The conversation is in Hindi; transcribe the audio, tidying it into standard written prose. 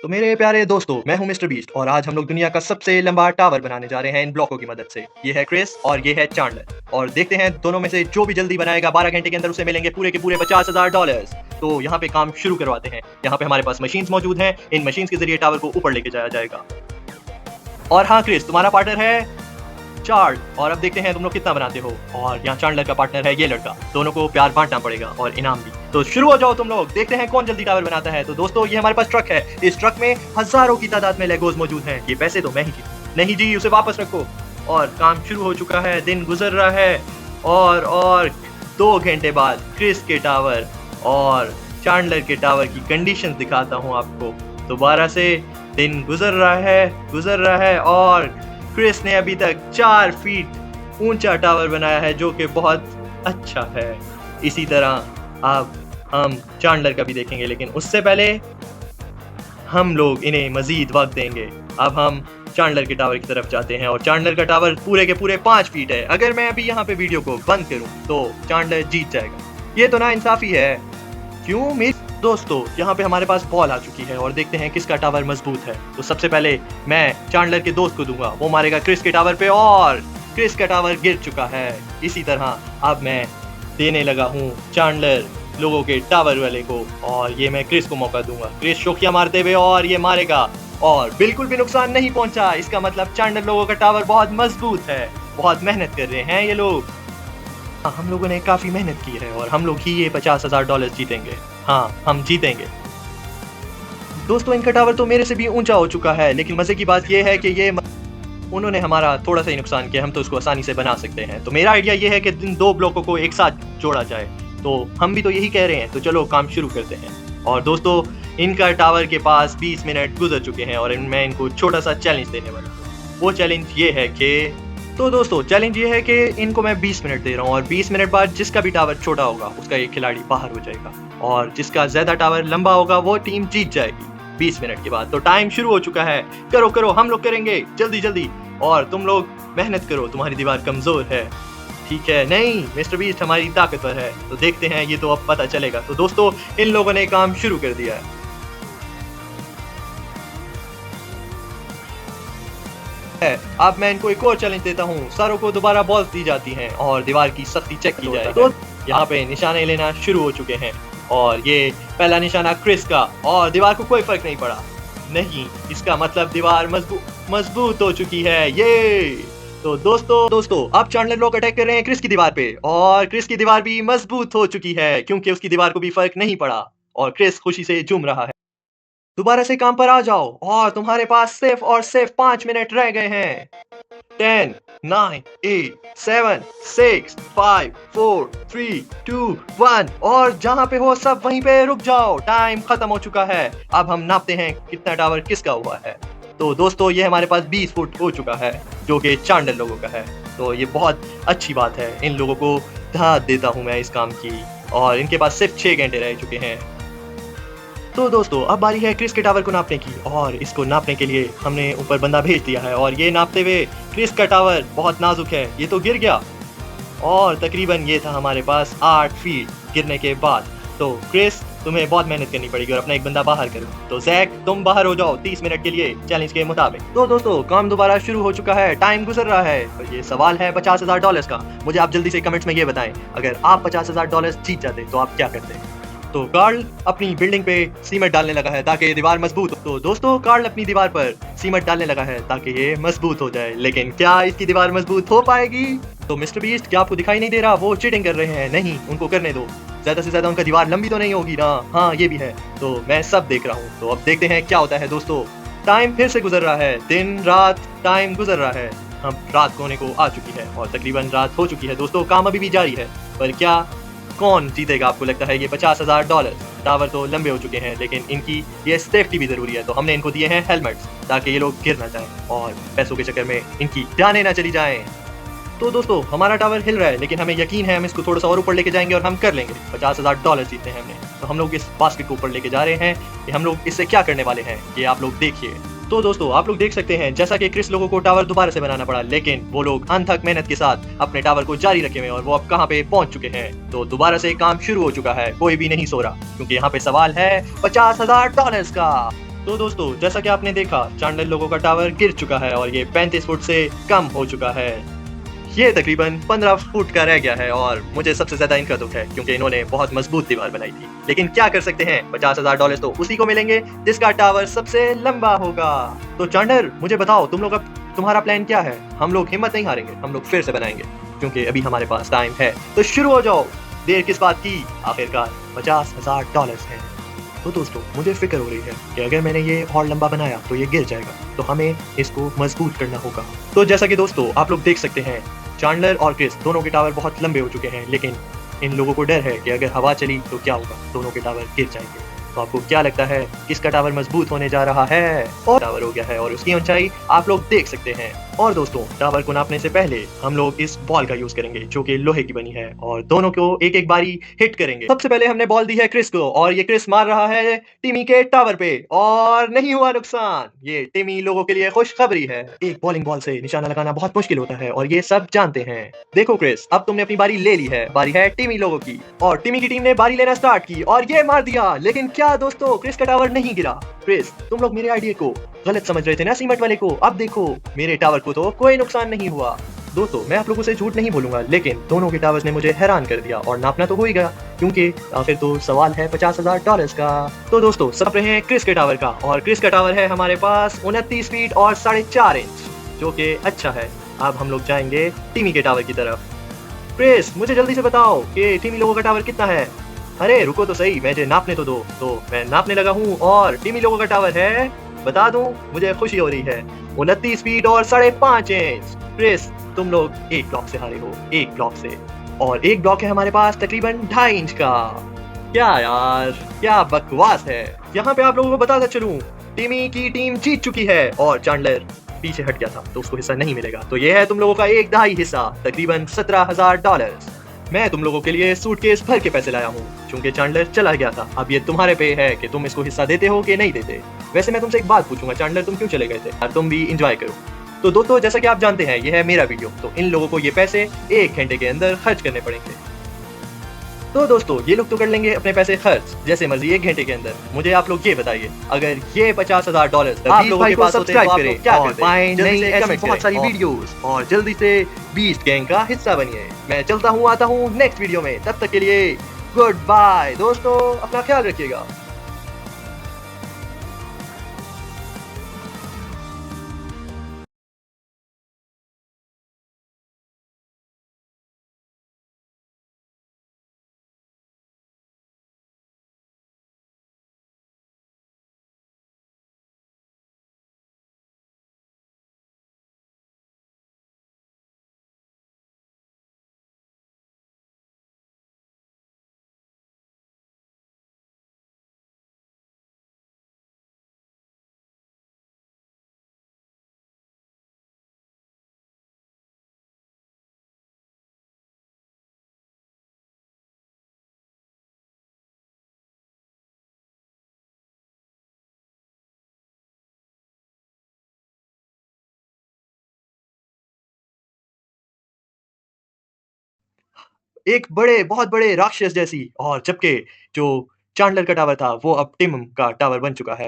तो मेरे प्यारे दोस्तों, मैं हूं मिस्टर बीस्ट और आज हम लोग दुनिया का सबसे लंबा टावर बनाने जा रहे हैं इन ब्लॉकों की मदद से। ये है क्रिस और ये है चांडलर और देखते हैं दोनों में से जो भी जल्दी बनाएगा 12 घंटे के अंदर उसे मिलेंगे पूरे के पूरे $50,000। तो यहाँ पे काम शुरू करवाते हैं। यहाँ पे हमारे पास मशीन्स मौजूद हैं। इन मशीन्स के जरिए टावर को ऊपर लेके जाया जाएगा। और हाँ क्रिस, तुम्हारा पार्टनर है चार्ल्स और अब देखते हैं तुम लोग कितना बनाते हो। और यहाँ चांडलर का पार्टनर है ये लड़का। दोनों को प्यार बांटना पड़ेगा और इनाम भी। तो शुरू हो जाओ तुम लोग, देखते हैं कौन जल्दी टावर बनाता है। तो दोस्तों ये हमारे पास ट्रक है। इस ट्रक में हजारों की तादाद में लेगोज मौजूद हैं। ये पैसे तो मैं ही जीत नहीं जी, उसे वापस रखो। और काम शुरू हो चुका है। दिन गुजर रहा है और 2 घंटे बाद क्रिस के टावर और चांडलर के टावर की कंडीशंस दिखाता हूँ आपको। दोबारा से दिन गुजर रहा है और क्रिस ने अभी तक 4 फीट ऊंचा टावर बनाया है, जो कि बहुत अच्छा है। इसी तरह अब हम चांडलर का भी देखेंगे, लेकिन उससे पहले हम लोग इन्हें मजीद वक्त देंगे। अब हम चांडलर के टावर की तरफ जाते हैं और चांडलर का टावर पूरे के पूरे 5 फीट है। अगर मैं अभी यहाँ पे वीडियो को बंद करूँ तो चांडलर जीत जाएगा। ये तो ना इंसाफी है। क्यों मेरे दोस्तों, यहाँ पे हमारे पास बॉल आ चुकी है और देखते हैं किसका टावर मजबूत है। तो सबसे पहले मैं चांडलर के दोस्त को दूंगा, वो मारेगा क्रिस के टावर पे और क्रिस का टावर गिर चुका है। इसी तरह अब मैं देने लगा हूँ चांडलर लोगों के टावर वाले को और ये मैं क्रिस को मौका दूंगा। क्रिस शोखिया मारते हुए और ये मारेगा और बिल्कुल भी नुकसान नहीं पहुंचा। इसका मतलब चांडलर लोगों का टावर बहुत मजबूत है। बहुत मेहनत कर रहे हैं ये लोग। हम लोगों ने काफी मेहनत की है और हम लोग ही ये $50,000 जीतेंगे। हाँ, हम जीतेंगे। दोस्तों इनका टावर तो मेरे से भी ऊंचा हो चुका है, लेकिन मजे की बात ये है कि उन्होंने हमारा थोड़ा सा ही नुकसान किया। हम तो उसको आसानी से बना सकते हैं। तो मेरा आइडिया ये है कि इन 2 ब्लॉकों को एक साथ जोड़ा जाए। तो हम भी तो यही कह रहे हैं, तो चलो काम शुरू करते हैं। और दोस्तों इनका टावर के पास 20 मिनट गुजर चुके हैं और मैं इनको छोटा सा चैलेंज देने वाला हूँ। वो चैलेंज ये है कि चैलेंज ये है कि इनको मैं 20 मिनट दे रहा हूँ और 20 मिनट बाद जिसका भी टावर छोटा होगा उसका एक खिलाड़ी बाहर हो जाएगा और जिसका ज्यादा टावर लंबा होगा वो टीम जीत जाएगी 20 मिनट के बाद। तो टाइम शुरू हो चुका है। करो, हम लोग करेंगे जल्दी और तुम लोग मेहनत करो। तुम्हारी दीवार कमजोर है, ठीक है? नहीं, मिस्टर बीस्ट हमारी ताकतवर है। तो देखते हैं, ये तो अब पता चलेगा। तो दोस्तों इन लोगों ने काम शुरू कर दिया है। अब मैं इनको एक और चैलेंज देता हूँ। सारों को दोबारा बॉल्स दी जाती हैं और दीवार की सख्ती चेक की जाए। तो यहाँ पे निशाने लेना शुरू हो चुके हैं और ये पहला निशाना क्रिस का और दीवार को कोई फर्क नहीं पड़ा। नहीं, इसका मतलब दीवार मजबूत हो चुकी है। ये तो दोस्तों अब चांडलर लोग अटैक कर रहे हैं क्रिस की दीवार पे और क्रिस की दीवार भी मजबूत हो चुकी है क्योंकि उसकी दीवार को भी फर्क नहीं पड़ा और क्रिस खुशी से झूम रहा है। दोबारा से काम पर आ जाओ और तुम्हारे पास सिर्फ 5 मिनट रह गए हैं। 10, 9, 8, 7, 6, 5, 4, 3, 2, 1 और जहां पे हो सब वहीं पे रुक जाओ। टाइम खत्म हो चुका है। अब हम नापते हैं कितना टावर किसका हुआ है। तो दोस्तों ये हमारे पास 20 फुट हो चुका है, जो कि चांडलर लोगों का है। तो ये बहुत अच्छी बात है। इन लोगों को दाद देता हूं मैं इस काम की और इनके पास सिर्फ 6 घंटे रह चुके हैं। तो दोस्तों अब बारी है क्रिस के टावर को नापने की और इसको नापने के लिए हमने ऊपर बंदा भेज दिया है और ये नापते हुए क्रिस का टावर बहुत नाजुक है, ये तो गिर गया और तकरीबन ये था हमारे पास 8 फीट गिरने के बाद। तो क्रिस तुम्हें बहुत मेहनत करनी पड़ेगी और अपना एक बंदा बाहर करो। तो जैक तुम बाहर हो जाओ 30 मिनट के लिए चैलेंज के मुताबिक। तो दोस्तों काम दोबारा शुरू हो चुका है। टाइम गुजर रहा है और ये सवाल है $50,000 का। मुझे आप जल्दी से कमेंट्स में ये बताएं, अगर आप $50,000 जीत जाते तो आप क्या करते? तो कार्ल अपनी बिल्डिंग पे सीमेंट डालने लगा है ताकि दीवार मजबूत हो। तो दोस्तों कार्ल अपनी दीवार पर सीमेंट डालने लगा है ताकि ये मजबूत हो जाए, लेकिन क्या इसकी दीवार मजबूत हो पाएगी? तो मिस्टर बीस्ट क्या आपको दिखाई नहीं दे रहा? वो चीटिंग कर रहे हैं। नहीं, उनको करने दो। ज्यादा से ज्यादा उनका दीवार लंबी तो नहीं होगी ना? हाँ ये भी है। तो मैं सब देख रहा हूँ। तो अब देखते हैं क्या होता है। दोस्तों टाइम फिर से गुजर रहा है। दिन रात टाइम गुजर रहा है। हम रात होने को आ चुकी है और तकरीबन रात हो चुकी है। दोस्तों काम अभी भी जारी है, पर क्या कौन जीतेगा आपको लगता है? ये $50,000 टावर तो लंबे हो चुके हैं, लेकिन इनकी ये सेफ्टी भी जरूरी है। तो हमने इनको दिए हैं हेलमेट्स ताकि ये लोग गिर ना जाएं और पैसों के चक्कर में इनकी जानें ना चली जाएं। तो दोस्तों हमारा टावर हिल रहा है, लेकिन हमें यकीन है हम इसको थोड़ा सा और ऊपर लेके जाएंगे और हम कर लेंगे। $50,000 जीते हैं हमने। तो हम लोग इस बास्केट को ऊपर लेके जा रहे हैं कि हम लोग इससे क्या करने वाले हैं ये आप लोग देखिए। तो दोस्तों आप लोग देख सकते हैं जैसा कि क्रिस लोगों को टावर दोबारा से बनाना पड़ा, लेकिन वो लोग अनथक मेहनत के साथ अपने टावर को जारी रखे हुए और वो अब कहां पे पहुंच चुके हैं। तो दोबारा से काम शुरू हो चुका है। कोई भी नहीं सो रहा क्योंकि यहाँ पे सवाल है $50,000 का। तो दोस्तों, जैसा कि आपने देखा, चांडलर लोगों का टावर गिर चुका है और ये 35 फुट से कम हो चुका है। ये तकरीबन 15 फुट का रह गया है और मुझे सबसे ज़्यादा इनका दुःख है क्योंकि इन्होंने बहुत मजबूत दीवार बनाई थी। लेकिन क्या कर सकते हैं, $50,000 तो उसी को मिलेंगे जिसका टावर सबसे लंबा होगा। तो चांडलर, मुझे बताओ तुम्हारा प्लान क्या है? हम लोग हिम्मत नहीं हारेंगे, हम लोग फिर से बनाएंगे क्योंकि अभी हमारे पास टाइम है। तो शुरू हो जाओ, देर किस बात की, आखिरकार $50,000 है। तो दोस्तों, मुझे फ़िक्र हो रही है कि अगर मैंने ये और लंबा बनाया तो ये गिर जाएगा, तो हमें इसको मज़बूत करना होगा। तो जैसा कि दोस्तों आप लोग देख सकते हैं, चांडलर और क्रिस दोनों के टावर बहुत लंबे हो चुके हैं, लेकिन इन लोगों को डर है कि अगर हवा चली तो क्या होगा, दोनों के टावर गिर जाएँगे। तो आपको क्या लगता है किसका टावर मज़बूत होने जा रहा है? और टावर हो गया है और उसकी ऊँचाई आप लोग देख सकते हैं। और दोस्तों, टावर को नापने से पहले हम लोग इस बॉल का यूज़ करेंगे जो कि लोहे की बनी है और दोनों को एक-एक बारी हिट करेंगे। सबसे पहले हमने बॉल दी है क्रिस को और ये क्रिस मार रहा है टिमी के टावर पे और नहीं हुआ नुकसान। ये टिमी लोगों के लिए खुशखबरी है। एक बॉलिंग बॉल से निशाना लगाना बहुत मुश्किल होता है और ये सब जानते हैं। देखो क्रिस, अब तुमने अपनी बारी ले ली है। बारी है टिमी लोगों की और टिमी की टीम ने बारी लेना स्टार्ट की और ये मार दिया। लेकिन क्या दोस्तों, क्रिस का टावर नहीं गिरा। क्रिस, तुम लोग मेरे आइडिया को गलत समझ रहे थे ना सीमेंट वाले को। अब देखो, मेरे टावर को तो कोई नुकसान नहीं हुआ। दोस्तों, मैं आप लोगों से झूठ नहीं बोलूंगा, लेकिन दोनों के टावर्स ने मुझे हैरान कर दिया और नापना तो हो ही गया क्योंकि आखिर तो सवाल है $50,000 का। तो दोस्तों, सब रहे हैं क्रिस के टावर का और क्रिस का टावर है हमारे पास 29 फीट और 4.5 इंच, जो कि अच्छा है। अब हम लोग जाएंगे टिमी के टावर की तरफ। क्रिस, मुझे जल्दी से बताओ कि टिमी लोगों का टावर कितना है? अरे रुको तो सही, मुझे नापने तो दो। तो मैं नापने लगा हूँ और टिमी लोगों का टावर है, बता दूं, मुझे खुशी हो रही है, 29 फीट और 5.5 इंच। क्रिस, तुम लोग एक ब्लॉक से हारे हो, एक ब्लॉक से, और एक ब्लॉक है हमारे पास तकरीबन 2.5 इंच का। क्या यार, क्या बकवास है। यहाँ पे आप लोगों को बताता चलूं, टिमी की टीम जीत चुकी है और चांडलर पीछे हट गया था तो उसको हिस्सा नहीं मिलेगा। तो ये है तुम लोगों का एक दहाई हिस्सा, तकरीबन $17,000। मैं तुम लोगों के लिए सूटकेस भर के पैसे लाया हूँ क्योंकि चांडलर चला गया था। अब ये तुम्हारे पे है कि तुम इसको हिस्सा देते हो कि नहीं देते। वैसे मैं तुमसे एक बात पूछूंगा, चांडलर तुम क्यों चले गए थे? और तुम भी इंजॉय करो। तो दोस्तों, जैसा कि आप जानते हैं, ये है मेरा वीडियो, तो इन लोगों को ये पैसे 1 घंटे के अंदर खर्च करने पड़ेंगे। तो दोस्तों, ये लोग तो कर लेंगे अपने पैसे खर्च जैसे मर्जी 1 घंटे के अंदर। मुझे आप लोग ये बताइए, अगर ये $50,000 आप लोगों के पास होते तो आप लोग क्या करते? जल्दी से ऐसी बहुत सारी वीडियोस और जल्दी से बीस्ट गैंग का हिस्सा बनिए। मैं चलता हूँ, आता हूँ नेक्स्ट वीडियो में। तब तक के लिए गुड बाय दोस्तों, अपना ख्याल रखिएगा। एक बड़े, बहुत बड़े राक्षस जैसी, और जबकि जो चांडलर का टावर था वो अब टिम का टावर बन चुका है।